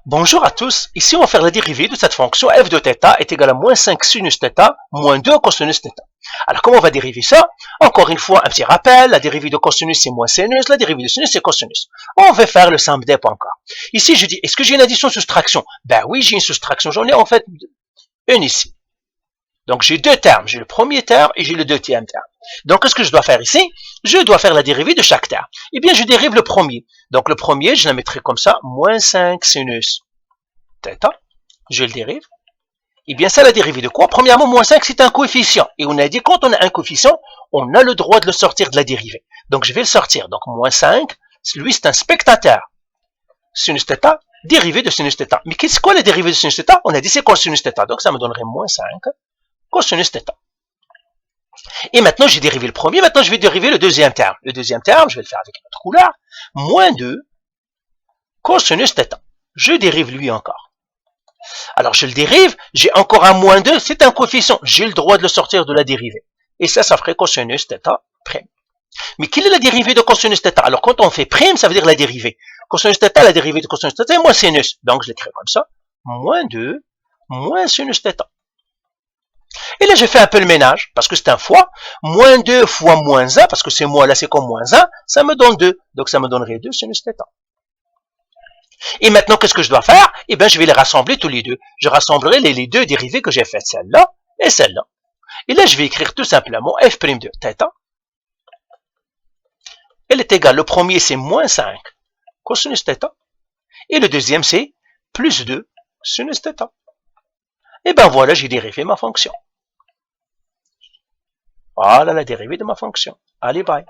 Bonjour à tous, ici on va faire la dérivée de cette fonction f de θ est égale à moins 5 sinus θ moins 2 cosinus θ. Alors comment on va dériver ça? Encore une fois, un petit rappel, la dérivée de cosinus c'est moins sinus, la dérivée de sinus c'est cosinus. On va faire le SUMDEP encore. Ici je dis, est-ce que j'ai une addition-soustraction? Ben oui, j'ai une soustraction, j'en ai en fait une ici. Donc j'ai deux termes, j'ai le premier terme et j'ai le deuxième terme. Donc qu'est-ce que je dois faire ici? Je dois faire la dérivée de chaque terme. Eh bien je dérive le premier. Donc le premier, je la mettrai comme ça, moins 5 sinus θ. Je le dérive. Eh bien ça la dérivée de quoi? Premièrement, moins 5 c'est un coefficient. Et on a dit quand on a un coefficient, on a le droit de le sortir de la dérivée. Donc je vais le sortir. Donc moins 5, lui c'est un spectateur. Sinus θ, dérivée de sinus θ. Mais qu'est-ce quoi la dérivée de sinus θ? On a dit c'est cosinus θ. Donc ça me donnerait moins 5 cosinus θ. Et maintenant, j'ai dérivé le premier, maintenant je vais dériver le deuxième terme. Le deuxième terme, je vais le faire avec une autre couleur, moins 2 cosinus θ. Je dérive lui encore. Alors je le dérive, j'ai encore un moins 2, c'est un coefficient, j'ai le droit de le sortir de la dérivée. Et ça ferait cosinus θ prime. Mais quelle est la dérivée de cosinus θ? Alors quand on fait prime, ça veut dire la dérivée. Cosinus θ, la dérivée de cosinus θ est moins sinus. Donc je l'écris comme ça, moins 2 moins sinus θ. Et là, j'ai fait un peu le ménage, parce que c'est un fois. Moins 2 fois moins 1, parce que c'est moi, là, c'est comme moins 1, ça me donne 2. Donc, ça me donnerait 2 sinus θ. Et maintenant, qu'est-ce que je dois faire? Eh bien, je vais les rassembler tous les deux. Je rassemblerai les deux dérivées que j'ai faites, celle-là et celle-là. Et là, je vais écrire tout simplement f' de θ. Elle est égale, le premier, c'est moins 5 cosinus θ. Et le deuxième, c'est plus 2 sinus θ. Et bien voilà, j'ai dérivé ma fonction. Voilà la dérivée de ma fonction. Allez, bye.